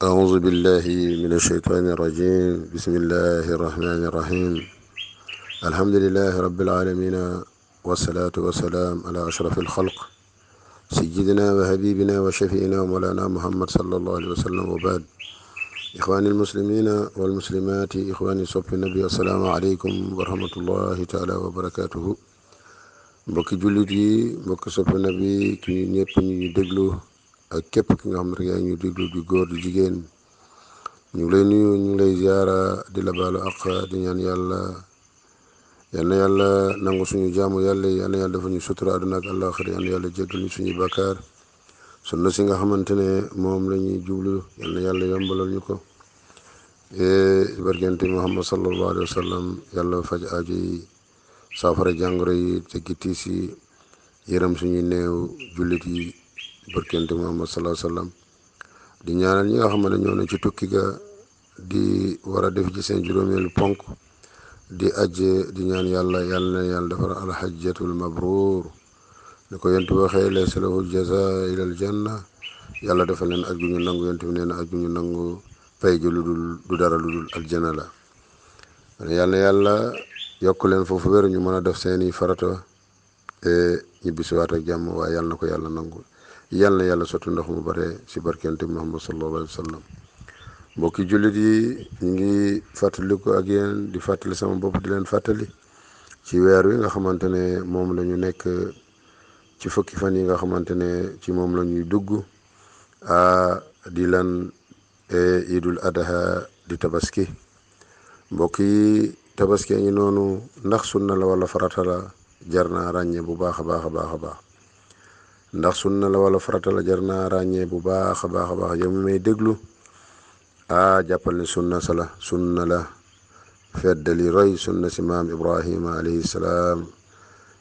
أعوذ بالله من الشيطان الرجيم. بسم الله الرحمن الرحيم. الحمد لله رب العالمين، والصلاة والسلام على أشرف الخلق سيدنا وحبيبنا وشفينا ومولانا محمد صلى الله عليه وسلم، وبعد. إخواني المسلمين والمسلمات، إخواني صف النبي، السلام عليكم ورحمة الله تعالى وبركاته. mbokki jullit yi, mbokki sopp nabi, ci ñëpp ñu déglu ak képp ki nga xam ne yaa ñu déglu, di góor di jigéen, ñu ngi lay nuyu, ñu ngi lay ziara, di la baalu àq, di ñaan yàlla yal na yàlla nangu suñu jaamu yàlla, yal na yàlla dafa ñu sutura àdduna ak àllaaxira, yal na yàlla jéggal ñu suñu bakkaar. sunna si nga xamante ne moom la ñuy jublu, yal na yàlla yombalal ñu ko. barkente Muhammad sallallahu alayhi wa sallam, yàlla faj aajo yi, saafara jàngoro yi, teggi tiis yi, yërëm suñu néew jullit yi, barkente Muhammad sallallahu alayhi wa sallam. di ñaanal ñi nga xam ne ñoo ne ci tukki ga, di war a def ci seen juróomeelu ponk di aj, di ñaan yàlla na yàlla defar alxajjatul mabruur, ni ko yent bi waxee, laysa lahu jaza ila al janna. yàlla defal leen aj gu ñu nangu. yent bi nee na aj gu ñu nangu pay gi du dara lu dul aljana la. yàlla yokk leen foofu wér, ñu mën a def seeni farata ñibbisiwaat ak jàmm, waaye yàlla na ko yàlla nangu. yàlla na yàlla sotti ndox mu bare si barkente Muhammad sallallahu alayhi wa sallam. mbokki jullit yi, ñu ngi fàttaliku ak yéen, di fàttali sama bopp, di leen fàttali ci weer wi nga xamante ne moom la ñu nekk, ci fukki fan yi nga xamante ne ci moom la ñuy dugg, di lan idul adha, di tabaski. mbokk yi, tabaski ngi noonu. ndax sunna la wala farata la? jar naa ràññee bu baax a baax a baax a baax. ndax sunna la wala farata la? jar naa ràññee bu baax a baax a baax. yow mi may déglu, jàppal ne sunna la feddali roy sunna si maam Ibrahima alayhi salaam,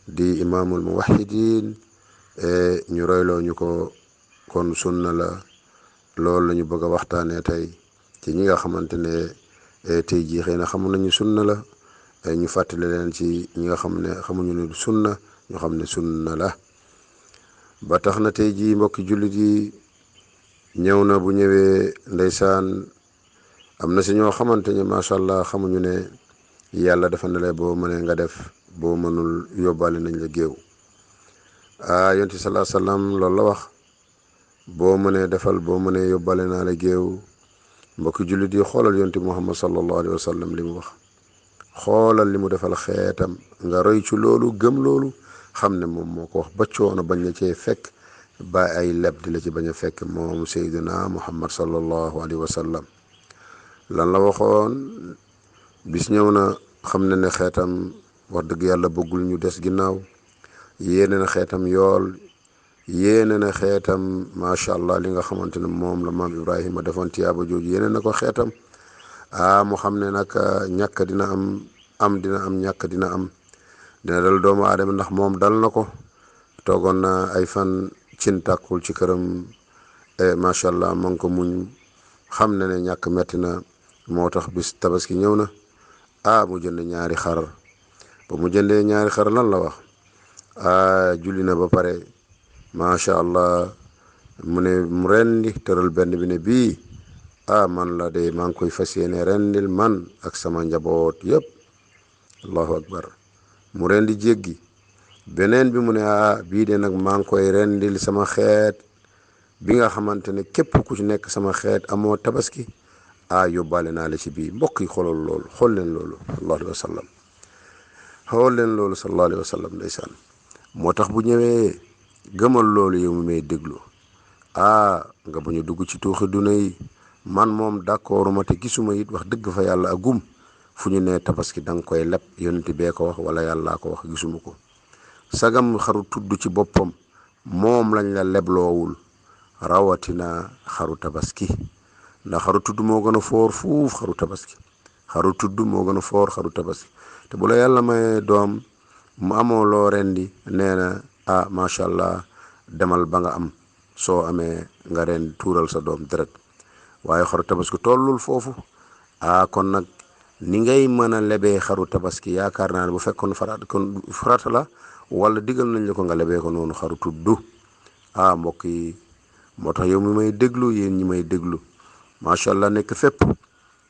di imaamul muwahhidin, ñu royloo ñu ko. kon sunna la. loolu la ñu bëgg a waxtaanee tey ci ñi nga xamante ne tey jii xëy na xamu nañu sunna la, ñu fàttali leen ci ñi nga xam ne xamuñu ne sunna, ñu xam ne sunna la. ba tax na tey jii mbokki jullit yi, ñëw na. bu ñëwee ndeysaan, am na si ñoo xamante ne macha allah xamuñu ne yàlla dafa ne la boo mënee nga def, boo mënul yóbbaale nañ la géew. yonent bi salaa sallam loolu la wax, boo mënee defal, boo mënee yóbbaale naa la géew. mbokki jullit yi, xoolal yonent Muhammad sallallahu alayhi wa sallam li mu wax, xoolal li mu defal xeetam, nga roy ci loolu, gëm loolu, xam ne moom moo ko wax, ba coono bañ la cee fekk, ba ay leb di la ci bañ a fekk, moom Seydina Muhammad sallallahu alayhi wa sallam. lan la waxoon? bis ñëw na, xam ne xeetam wax dëgg yàlla bëggul ñu des ginnaaw, yéene na xeetam yool, yéene na xeetam macha allah li nga xamante ne moom la maam Ibrahima defoon tiyaaba jooju, yéene na ko xeetam. mu xam ne nag ñàkk dina am dina am, ñàkk dina am, dina dal doomu aadama, ndax moom dal na ko. toogoon na ay fan cin tàkkul ci këram, macha allah ma ngi ko muñ, xam ne ñàkk metti na. moo tax bis tabaski ñëw na, mu jënd ñaari xar. ba mu jëndee ñaari xar, lan la wax? julli na ba pare, macha allah, mu ne mu rendi, tëral benn bi ne bii man la de, maa ngi koy fas yéene rendil man ak sama njaboot yëpp. allahu akbar. mu rendi jéggi beneen bi, mu ne bii de nag maa ngi koy rendil sama xeet bi nga xamante ne képp ku ci nekk sama xeet amoo tabaski, yóbbaale naa la ci bii. mbokk yi, xoolal loolu, xool leen loolu sallallahu alayhi wa sallam, xool leen loolu sallallahu alayhi wa sallam. ndeysaan, moo tax bu ñëwee, gëmal loolu yow mi may déglu, nga bañ a dugg ci tuuxi duna yi. man moom d'accord ma, te gisuma it wax dëgg fa yàlla agum fu ñu ne tabaski da nga koy leb, yonent bee ko wax wala yàllaa ko wax, gisuma ko. sagam xaru tudd ci boppam moom lañ la lebloowul, rawatina xaru tabaski. ndax xaru tudd moo gën a foor fuuf xaru tabaski. xaru tudd moo gën a foor xaru tabaski. te bu la yàlla may doom mu amoo loo rendi, nee na macha allah, demal ba nga am, soo amee nga ren tuural sa doom deret. waaye xaru tabaski tollul foofu. kon nag ni ngay mën a lebee xaru tabaski, yaakaar naa ne bu fekkoon farata la, wala digal nañ la ko, nga lebee ko noonu xaru tudd. mbokk yi, moo tax yow mi may déglu, yéen ñi may déglu, macha allah nekk fépp.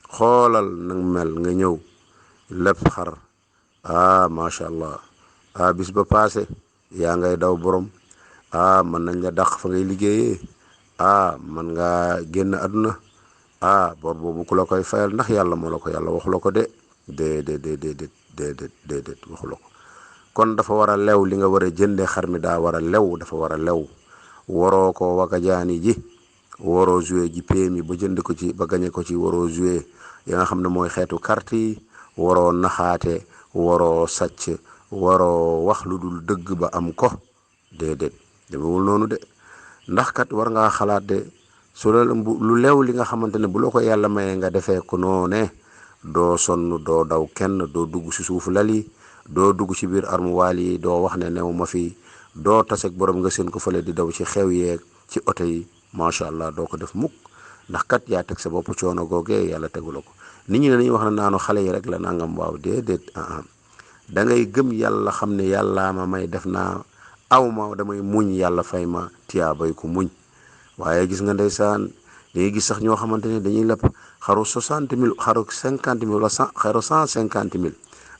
xoolal nag mel nga ñëw lépp xar macha allah bis ba paase yaa ngay daw borom mën nañ la dàq fa ngay liggéeyee man nga génn àdduna bor boobu ku la koy fayal ndax yàlla moo la ko yàlla waxu la ko déedéet waxu la ko. kon dafa war a lew li nga war a jënde xar mi daa war a lew dafa war a lew waroo ko waka jaani ji waroo joué ji PMI ba jënd ko ci ba gañe ko ci waroo joué ya nga xam ne mooy xeetu carte yi waroo naxaate waroo sàcc waroo wax lu dul dëgg ba am ko déedéet demewul noonu de ndax kat war ngaa xalaat de su la lu lew li nga xamante ne bu la ko yàlla mayee nga defee ko noone doo sonn doo daw kenn doo dugg si suufu lal yi doo dugg ci biir armuwaal yi doo wax ne new ma fi doo taseeg borom nga seen ko fële di daw ci xew yeeg ci oto yi macha allah doo ko def mukk ndax kat yaa teg sa bopp coono googee yàlla tegu la ko. nit ñi ne dañuy wax ne naanu xale yi rek la nangam waaw déedéet da ngay gëm yàlla xam ne yàllaa ma may def naa awma damay muñ yàlla fay ma tiyaabay ku muñ. waaye gis nga ndeysaan dañuy gis sax ñoo xamante ne dañuy lepp xaru 60 000 xaru 50 000 wala xaru 150 000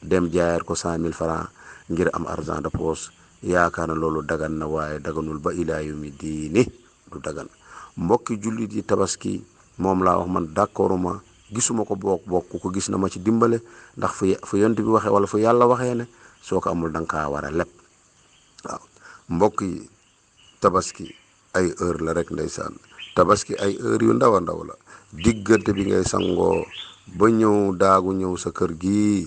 dem jaayaat ko 100 000 francs ngir am argent de poche yaakaar na loolu dagan na waaye daganul ba ilaa yawmi diini du dagan. mbokki jullit yi tabaski moom laa wax man d'accorduma gisuma ko bokk ko gis na ma ci dimbale ndax fu yont bi waxee wala fu yàlla waxee ne soo ko amul da nga kaa war a leb. waaw mbokk yi tabaski ay heure la rek ndeysaan tabaski ay heure yu ndaw a ndaw la diggante bi ngay sangoo ba ñëw daagu ñëw sa kër gi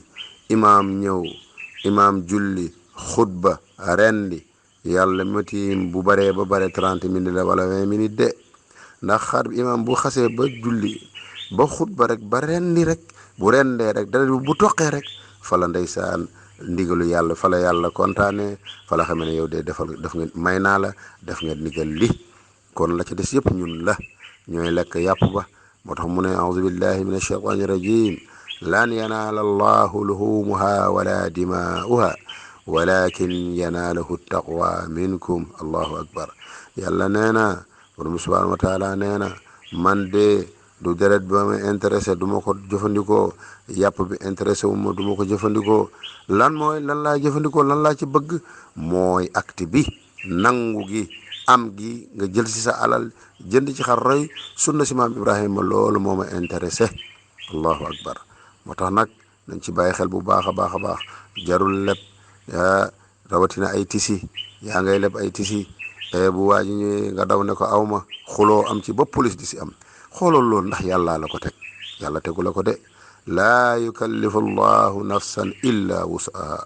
imaam julli xutba rendi yàlla matiim bu baree ba bare 30 minutes la wala 20 minutes de ndax xar bi imaam bu xasee ba julli ba xutba rek ba rendi rek bu rendee rek dara bu toqee rek fala ndeysaan ndigalu yàlla fala yàlla kontaane fala xam ne yow de def nga may naa la def nga ndigal li kon la ci des yëpp ñun la ñooy lekk yàpp ba moo tax mu ne a'udhu billahi minash shaitani rajim lan yanaala allahu luhumuha wala dimaa'uha walakin yanaalahu taqwa minkum allahu akbar. yàlla nee na borom subhanahu wa taala nee na man de du deret ba ma intéressé du ma ko jëfandikoo yàpp bi intéressé wu ma du ma ko jëfandikoo lan laa jëfandikoo lan laa ci bëgg mooy acte bi nangu gi am gi nga jël si sa alal jënd ci xar roy sunna si maam Ibrahima loolu moo ma intéressé allahu akbar. moo tax nag nañ ci bàyyi xel bu baax a baax a baax jarul leb rawatina ay tisi yaa ngay leb ay tisi bu waa ji ñëwee nga daw ne ko awma xuloo am ci ba police di si am xoolal loolu ndax yàlla la ko teg yàlla tegu la ko de laa yukallifu allahu nafsan illa wusaha.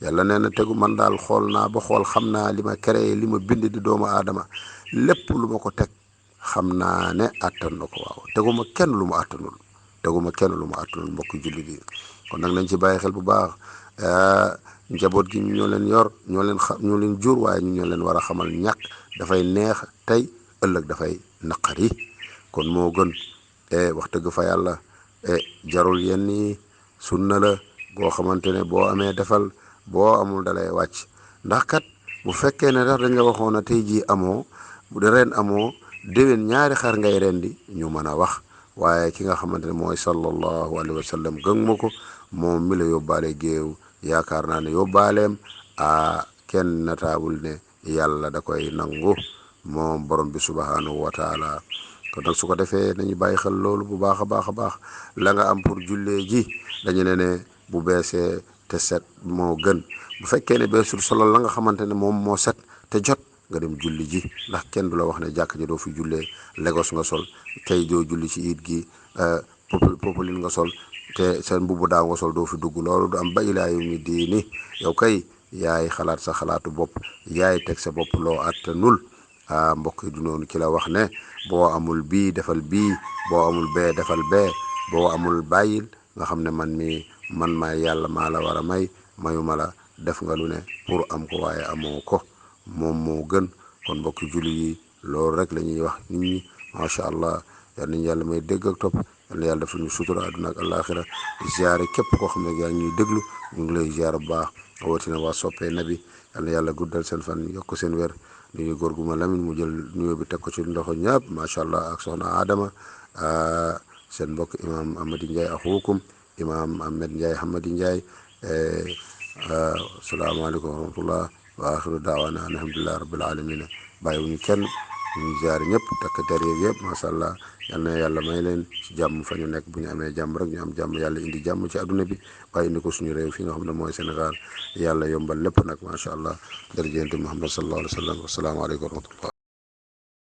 yàlla nee na tegu man daal xool naa ba xool xam naa li ma créé li ma bind di doomu aadama lépp lu ma ko teg xam naa ne attan na ko waaw teguma kenn lu ma attanul mbokk jullit yi kon nag nañ ci bàyyi xel bu baax njaboot gi ñoo leen yor ñoo leen jur waaye ñu ñoo leen war a xamal ñàkk dafay neex tey ëllëg dafay naqari kon moo gën wax dëgg fa yàlla jarul yenn yi sunna la boo xamante ne boo amee defal boo amul dalay wàcc ndax kat bu fekkee ne tax dañ la waxoon na tey jii amoo bu de ren amoo déwén ñaari xar ngay rendi ñu mën a wax waaye ki nga xamante ne mooy sallallahu alayhi wa sallam gën ma ko moom mi la yóbbaale géew yaakaar naa ne yóbbaaleem kenn nataabul ne yàlla da koy nangu moom borom bi subhanahu wa taala. kon nag su ko defee nañu bàyyi xel loolu bu baax a baax a baax la nga am pour jullee ji dañu ne bu beesee te set moo gën bu fekkee ne beesul solo la nga xamante ne moom moo set te jot nga dem julli ji ndax kenn du la wax ne jàkk ji doo fi jullee Lagos nga sol tey doo julli ci iid gi popolin nga sol te seen mbubu daaw nga sol doo fi dugg loolu du am ba ilaa yawmi diini yow kay yaay xalaat sa xalaatu bopp yaay teg sa bopp loo attanul mbokk yi du noonu ki la wax ne boo amul bii defal bii boo amul bee defal bee boo amul bàyyil nga xam ne man maay yàlla maa la war a mayuma la def nga lu ne pour am ko waaye amoo ko moom moo gën. kon mbokk julli yi loolu rek la ñuy wax nit ñi macha allah yal nañu yàlla may dégg ak topp yal na yàlla defal ñu sutura àdduna ak àllaaxira ziare képp koo xam ne yaa ngi ñuy déglu ñu ngi lay ziare bu baax rawatina waa soppee nabi yal na yàlla guddal seen fan yokk seen wér nuyu góor gu ma Lamine mu jël nuyoo bi teg ko ci ndoxo ñëpp macha allah ak soxna Adama seen mbokk imam Amady Ndiaye axuukum imam Ahmed Ndiaye Hamadi Ndiaye salaamaaleykum wa rahmatullah wa axiru daawaana alhamdulillahi rabbil alamina bàyyiwuñu kenn ñu ngi ziare ñëpp takk der yëpp macha allah yal na yàlla may leen ci jàmm fa ñu nekk bu ñu amee jàmm rek ñu am jàmm yàlla indi jàmm ci adduna bi waaye indi ko suñu réew fi nga xam ne mooy Sénégal yàlla yombal lépp nag macha allah jërëjëf Muhammad sallallahu alayhi wa sallam wasalaamaaleykum wa rahmatullah